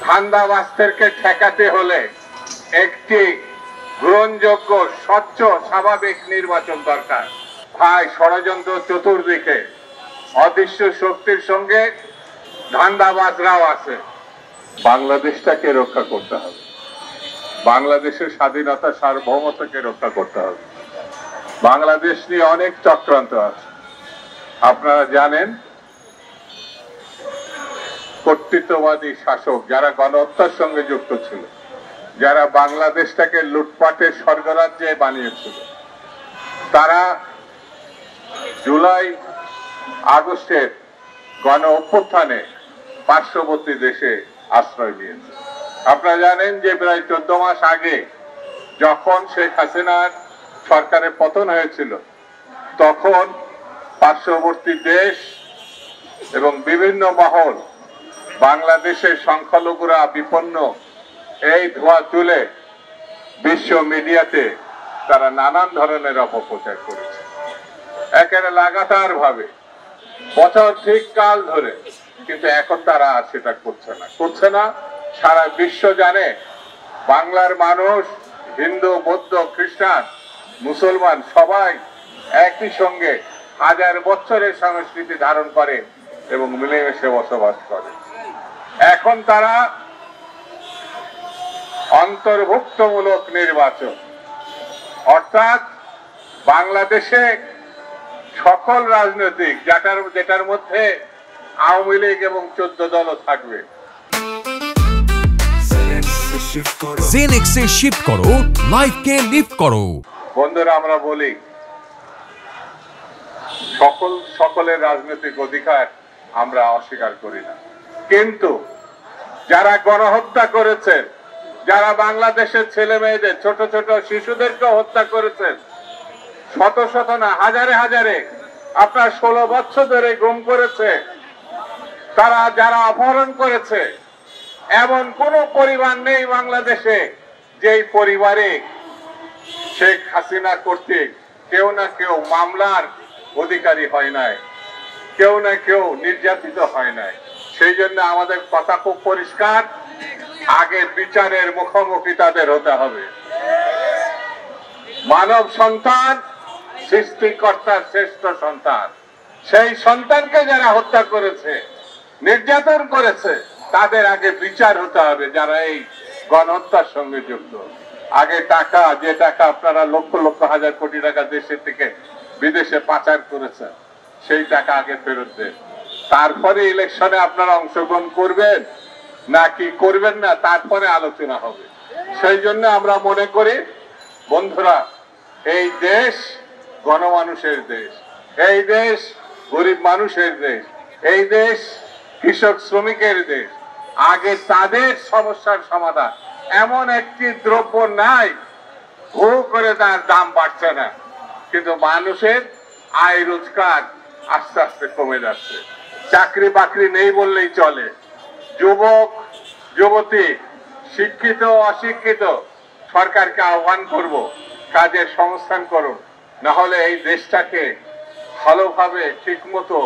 ধান্দাবাজদেরকে ঠেকাতে হলে একটি গ্রহণযোগ্য স্বচ্ছ স্বাভাবিক নির্বাচন দরকার। ভাই, ষড়যন্ত্র চতুর্দিকে, অদৃশ্য শক্তির সঙ্গে ধান্দাবাজরাও আছে। বাংলাদেশটাকে রক্ষা করতে হবে, বাংলাদেশের স্বাধীনতা সার্বভৌমত্বকে রক্ষা করতে হবে। বাংলাদেশ নিয়ে অনেক চক্রান্ত আছে। আপনারা জানেন, কর্তৃত্ববাদী শাসক যারা গণহত্যার সঙ্গে যুক্ত ছিল, যারা বাংলাদেশটাকে লুটপাটের স্বর্গরাজ্যে বানিয়েছিল, তারা জুলাই আগস্টের গণ অভ্যুত্থানে পার্শ্ববর্তী দেশে আশ্রয় নিয়েছে। আপনারা জানেন যে প্রায় 14 মাস আগে যখন শেখ হাসিনার সরকারের পতন হয়েছিল, তখন পার্শ্ববর্তী দেশ এবং বিভিন্ন মহল বাংলাদেশের সংখ্যালঘুরা বিপন্ন এই ধোঁয়া তুলে বিশ্ব মিডিয়াতে তারা নানান ধরনের অপপ্রচার করেছে, একেবারে লাগাতার ভাবে বছর ঠিক কাল ধরে। কিন্তু এখন তারা আর সেটা করছে না। সারা বিশ্ব জানে বাংলার মানুষ, হিন্দু, বৌদ্ধ, খ্রিস্টান, মুসলমান সবাই একই সঙ্গে হাজার বছরের সংস্কৃতি ধারণ করে এবং মিলেমিশে বসবাস করে। এখন তারা অন্তর্ভুক্তমূলক নির্বাচন, অর্থাৎ বাংলাদেশে সকল রাজনৈতিক, যেটার মধ্যে আওয়ামী লীগ এবং 14 দলও থাকবে। জেনেক্সে শিফট করো, লাইফকে লিফট করো। বন্ধুরা, আমরা বলি সকলের রাজনৈতিক অধিকার আমরা অস্বীকার করি না, কিন্তু যারা গণহত্যা করেছেন, যারা বাংলাদেশের ছেলে মেয়েদের, ছোট ছোট শিশুদেরকে হত্যা করেছেন, শত শত না হাজারে হাজারে আপনার 16 বছর ধরে গুম করেছে, তারা যারা অপহরণ করেছে, এমন কোন পরিবার নেই বাংলাদেশে যেই পরিবারে শেখ হাসিনা কর্তৃক কেউ না কেউ মামলার অধিকারী হয় নাই, কেউ না কেউ নির্যাতিত হয় নাই। সেই জন্য আমাদের কথা খুব পরিষ্কার, আগে বিচারের মুখোমুখি তাদের হতে হবে। মানব সন্তান সৃষ্টিকর্তার শ্রেষ্ঠ সন্তান, সেই সন্তানকে যারা হত্যা করেছে, নির্যাতন করেছে, তাদের আগে বিচার হতে হবে। যারা এই গণহত্যার সঙ্গে যুক্ত, আগে টাকা, যে টাকা আপনারা লক্ষ লক্ষ হাজার কোটি টাকা দেশের থেকে বিদেশে পাচার করেছেন, সেই টাকা আগে ফেরত দেন। তারপরে ইলেকশনে আপনারা অংশগ্রহণ করবেন নাকি করবেন না, তারপরে আলোচনা হবে। সেই জন্য আমরা মনে করি, বন্ধুরা, এই দেশ গণমানুষের দেশ, এই দেশ গরিব মানুষের দেশ, এই দেশ কৃষক শ্রমিকের দেশ। আগে তাদের সমস্যার সমাধান। এমন একটি দ্রব্য নাই হু করে তার দাম বাড়ছে না, কিন্তু মানুষের আয় রোজগার আস্তে আস্তে কমে যাচ্ছে। চাকরি বাকরি নেই বললেই চলে। যুবক যুবতী, শিক্ষিত অশিক্ষিত, সরকারকে আহ্বান করব, কাজের সংস্থান করুন, না হলে এই দেশটাকে ভালোভাবে ঠিক মতো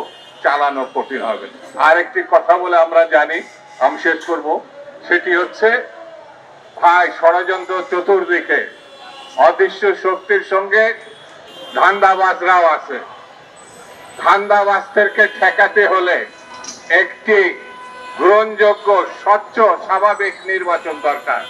চালানো কঠিন হবে। আরেকটি কথা বলে আমরা জানি, আমি শেষ করব, সেটি হচ্ছে, ভাই, ষড়যন্ত্র চতুর্দিকে, অদৃশ্য শক্তির সঙ্গে ধান্দাবাজরাও আছে। ধান্দাবাজদেরকে ঠেকাতে হলে একটি গ্রহণযোগ্য স্বচ্ছ স্বাভাবিক নির্বাচন দরকার।